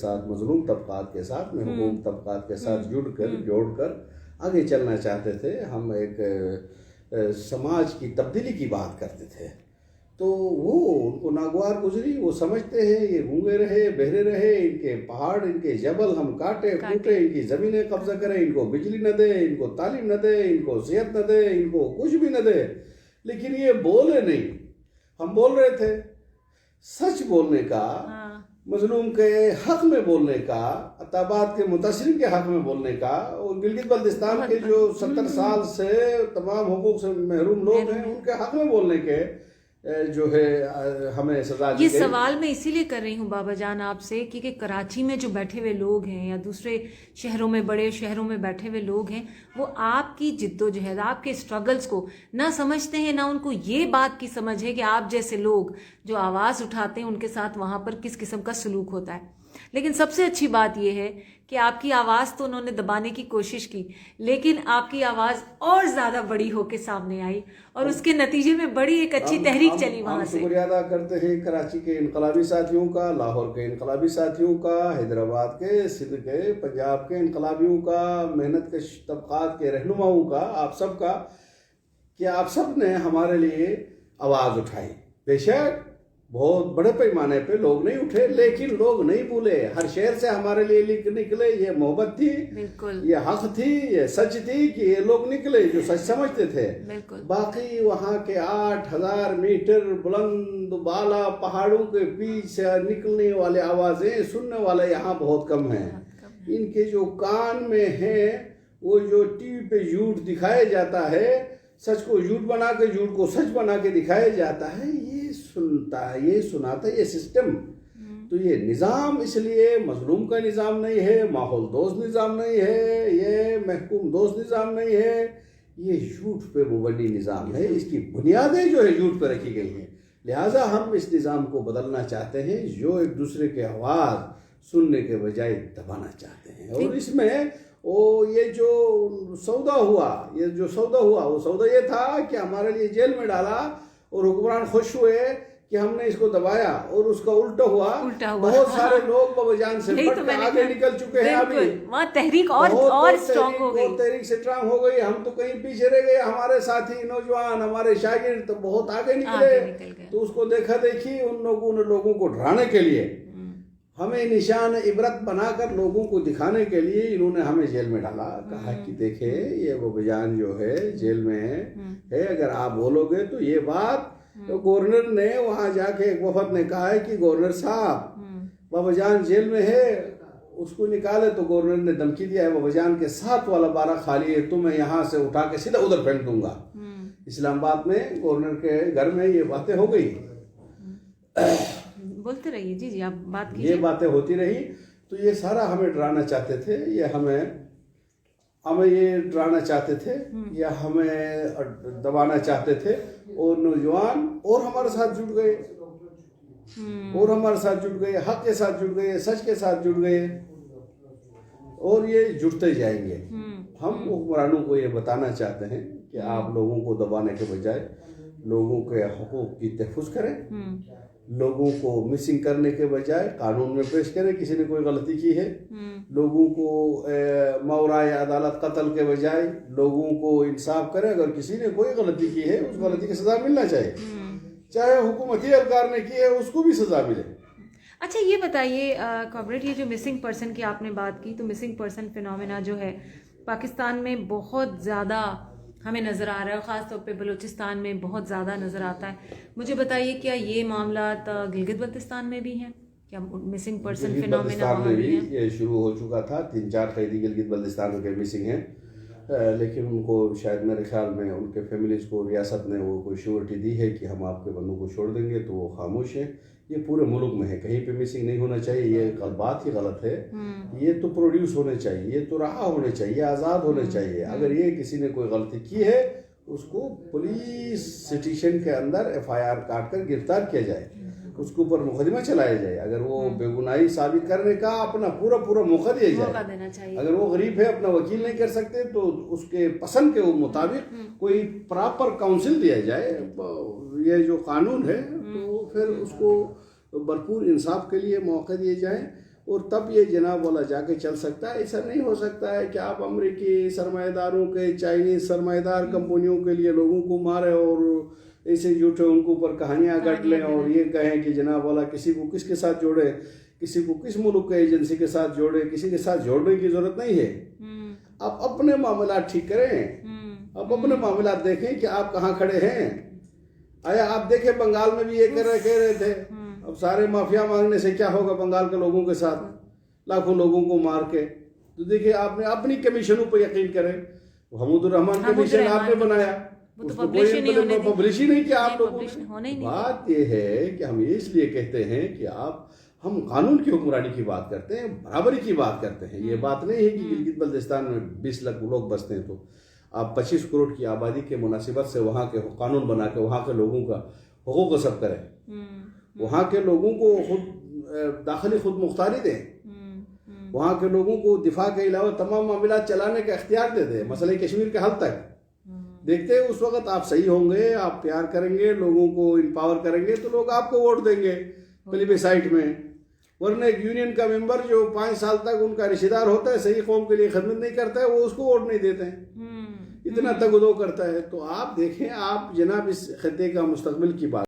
ساتھ مظلوم طبقات کے ساتھ محروم طبقات کے ساتھ جوڑ کر آگے چلنا چاہتے تھے. ہم ایک سماج کی تبدیلی کی بات کرتے تھے. تو وہ ان کو ناگوار گزری. وہ سمجھتے ہیں یہ گونگے رہے بہرے رہے, ان کے پہاڑ ان کے جبل ہم کاٹے کوٹے, ان کی زمینیں قبضہ کریں, ان کو بجلی نہ دے, ان کو تعلیم نہ دے, ان کو صحت نہ دے, ان کو کچھ بھی نہ دے. لیکن یہ بولے نہیں. ہم بول رہے تھے سچ بولنے کا, مظلوم کے حق میں بولنے کا, عطاباد کے متاثرین کے حق میں بولنے کا, اور گلگت بلتستان کے جو 70 سال سے تمام حقوق سے محروم لوگ ہیں ان کے حق میں بولنے کے جو ہے ہمیں سزا دی یہ گئی. سوال میں اسی لیے کر رہی ہوں بابا جان آپ سے کہ کراچی میں جو بیٹھے ہوئے لوگ ہیں یا دوسرے شہروں میں, بڑے شہروں میں بیٹھے ہوئے لوگ ہیں, وہ آپ کی جد و جہد, آپ کے اسٹرگلز کو نہ سمجھتے ہیں, نہ ان کو یہ بات کی سمجھ ہے کہ آپ جیسے لوگ جو آواز اٹھاتے ہیں ان کے ساتھ وہاں پر کس قسم کا سلوک ہوتا ہے. لیکن سب سے اچھی بات یہ ہے کہ آپ کی آواز تو انہوں نے دبانے کی کوشش کی, لیکن آپ کی آواز اور زیادہ بڑی ہو کے سامنے آئی, اور اس کے نتیجے میں بڑی ایک اچھی تحریک چلی وہاں سے. ہم شکریہ ادا کرتے ہیں کراچی کے انقلابی ساتھیوں کا, لاہور کے انقلابی ساتھیوں کا, حیدرآباد کے, سندھ کے, پنجاب کے انقلابیوں کا, محنت کش طبقات کے رہنماؤں کا, آپ سب کا, کہ آپ سب نے ہمارے لیے آواز اٹھائی. بے شک بہت بڑے پیمانے پہ لوگ نہیں اٹھے, لیکن لوگ نہیں بھولے. ہر شہر سے ہمارے لیے نکلے. یہ محبت تھی, بالکل یہ حق تھی, یہ سچ تھی کہ یہ لوگ نکلے جو سچ سمجھتے تھے. بالکل. باقی وہاں کے 8000 میٹر بلند بالا پہاڑوں کے بیچ سے نکلنے والے آوازیں سننے والے یہاں بہت کم ہیں. ان کے جو کان میں ہیں, وہ جو ٹی وی پہ جھوٹ دکھایا جاتا ہے, سچ کو جھوٹ بنا کے جھوٹ کو سچ بنا کے دکھایا جاتا ہے, یہ سنتا ہے, یہ سناتا ہے, یہ سسٹم. تو یہ نظام اس لیے مظلوم کا نظام نہیں ہے, ماحول دوست نظام نہیں ہے, یہ محکوم دوست نظام نہیں ہے, یہ جھوٹ پہ مبنی نظام ہے. اس کی بنیادیں جو ہے جھوٹ پہ رکھی گئی ہیں. لہٰذا ہم اس نظام کو بدلنا چاہتے ہیں جو ایک دوسرے کے آواز سننے کے بجائے دبانا چاہتے ہیں. اور اس میں یہ جو سودا ہوا وہ سودا یہ تھا کہ ہمارے لیے جیل میں ڈالا, اور حکمران خوش ہوئے کہ ہم نے اس کو دبایا, اور اس کا الٹا ہوا. بہت سارے لوگ بابا جان سے بڑھ کے آگے نکل چکے ہیں. ابھی وہاں تحریک اور اسٹرانگ ہو گئی, تحریک اسٹرانگ ہو گئی. ہم تو کہیں پیچھے رہ گئے. ہمارے ساتھی نوجوان, ہمارے شاگرد تو بہت آگے نکلے. تو اس کو دیکھا دیکھی ان لوگوں کو ڈرانے کے لیے, ہمیں نشان عبرت بنا کر لوگوں کو دکھانے کے لیے انہوں نے ہمیں جیل میں ڈالا. کہا کہ دیکھیں یہ بابا جان جو ہے جیل میں ہے, اگر آپ بولو گے تو یہ بات. تو گورنر نے وہاں جا کے ایک وفد نے کہا ہے کہ گورنر صاحب بابا جان جیل میں ہے, اس کو نکالے. تو گورنر نے دھمکی دیا ہے بابا جان کے 7 والا بارہ خالی ہے, تو میں یہاں سے اٹھا کے سیدھا ادھر پھینک دوں گا. اسلام آباد میں گورنر کے گھر میں یہ باتیں ہو گئی. بولتے رہیے. جی آپ بات کیجیے. یہ باتیں ہوتی رہی. تو یہ سارا ہمیں ڈرانا چاہتے تھے, یہ ہمیں یہ ڈرانا چاہتے تھے, یا ہمیں دبانا چاہتے تھے. اور نوجوان اور ہمارے ساتھ جڑ گئے, حق کے ساتھ جڑ گئے, سچ کے ساتھ جڑ گئے, اور یہ جڑتے جائیں گے. ہم حکمرانوں کو یہ بتانا چاہتے ہیں کہ آپ لوگوں کو دبانے کے بجائے لوگوں کے حقوق کی تحفظ کریں, لوگوں کو مسنگ کرنے کے بجائے قانون میں پیش کریں. کسی نے کوئی غلطی کی ہے, لوگوں کو ماورائے عدالت قتل کے بجائے لوگوں کو انصاف کریں. اگر کسی نے کوئی غلطی کی ہے اس غلطی کی سزا ملنا چاہیے, چاہے حکومتی اہلکار نے کی ہے اس کو بھی سزا ملے. اچھا یہ بتائیے کامریڈ, یہ جو مسنگ پرسن کی آپ نے بات کی, تو مسنگ پرسن فینومینا جو ہے پاکستان میں بہت زیادہ ہمیں نظر آ رہا ہے, خاص طور پہ بلوچستان میں بہت زیادہ نظر آتا ہے. مجھے بتائیے کیا یہ معاملات گلگت بلتستان میں بھی ہیں؟ کیا مسنگ پرسن فینومینا وہاں بھی ہیں؟ یہ شروع ہو چکا تھا. 3-4 قیدی گلگت بلتستان کے مسنگ ہیں, لیکن ان کو شاید میرے خیال میں ان کے فیملیز کو ریاست نے وہ کوئی شیورٹی دی ہے کہ ہم آپ کے بندوں کو چھوڑ دیں گے, تو وہ خاموش ہیں. یہ پورے ملک میں ہے, کہیں پہ مسنگ نہیں ہونا چاہیے, یہ بات ہی غلط ہے. یہ تو پروڈیوس ہونے چاہیے, یہ تو رہا ہونے چاہیے, آزاد ہونے چاہیے. اگر یہ کسی نے کوئی غلطی کی ہے اس کو پولیس سٹیشن کے اندر FIR کاٹ کر گرفتار کیا جائے, اس کے اوپر مقدمہ چلایا جائے. اگر وہ بے گناہی ثابت کرنے کا اپنا پورا موقع دیا جائے. اگر وہ غریب ہے, اپنا وکیل نہیں کر سکتے, تو اس کے پسند کے مطابق کوئی پراپر کاؤنسل دیا جائے. یہ جو قانون ہے تو پھر اس کو بھرپور انصاف کے لیے موقع دیے جائیں. اور تب یہ جناب والا جا کے چل سکتا ہے. ایسا نہیں ہو سکتا ہے کہ آپ امریکی سرمایہ داروں کے چائنیز سرمایہ دار کمپنیوں کے لیے لوگوں کو مارے اور ایسے جھوٹے ان کے اوپر کہانیاں گھڑ لیں اور یہ کہیں کہ جناب والا کسی کو کس کے ساتھ جوڑے, کسی کو کس ملک کے ایجنسی کے ساتھ جوڑے, کسی کے ساتھ جوڑنے کی ضرورت نہیں ہے. آپ اپنے معاملات ٹھیک کریں, آپ اپنے معاملات دیکھیں کہ آپ کہاں کھڑے ہیں. آیا آپ دیکھیں بنگال میں بھی یہ کہہ رہے تھے, اب سارے مافیا مانگنے سے کیا ہوگا بنگال کے لوگوں کے ساتھ, لاکھوں لوگوں کو مار کے. تو دیکھیے آپ نے اپنی کمیشنوں پہ یقین کریں. حمود الرحمان کمیشن آپ نے بنایا, اس کو کوئی پبلش ہی نہیں کیا آپ لوگوں نے. بات یہ ہے کہ ہم اس لیے کہتے ہیں کہ ہم قانون کی حکمرانی کی بات کرتے ہیں, برابری کی بات کرتے ہیں. یہ بات نہیں ہے کہ گلگت بلتستان میں 20 لاکھ لوگ بستے ہیں تو آپ 25 کروڑ کی آبادی کے مناسبت سے وہاں کے قانون بنا کے وہاں کے لوگوں کا حقوق سب کریں, وہاں کے لوگوں کو خود داخلی خود مختاری دیں, وہاں کے لوگوں کو دفاع کے علاوہ تمام معاملات چلانے کا اختیار دے دیں, مسئلہ کشمیر کے حل تک. دیکھتے ہیں اس وقت آپ صحیح ہوں گے, آپ پیار کریں گے, لوگوں کو امپاور کریں گے تو لوگ آپ کو ووٹ دیں گے پلیبیسائٹ میں. ورنہ ایک یونین کا ممبر جو 5 سال تک ان کا رشتہ دار ہوتا ہے, صحیح قوم کے لیے خدمت نہیں کرتا ہے, وہ اس کو ووٹ نہیں دیتے ہیں, اتنا تگ و دو کرتا ہے. تو آپ دیکھیں, آپ جناب اس خطے کا مستقبل کی بات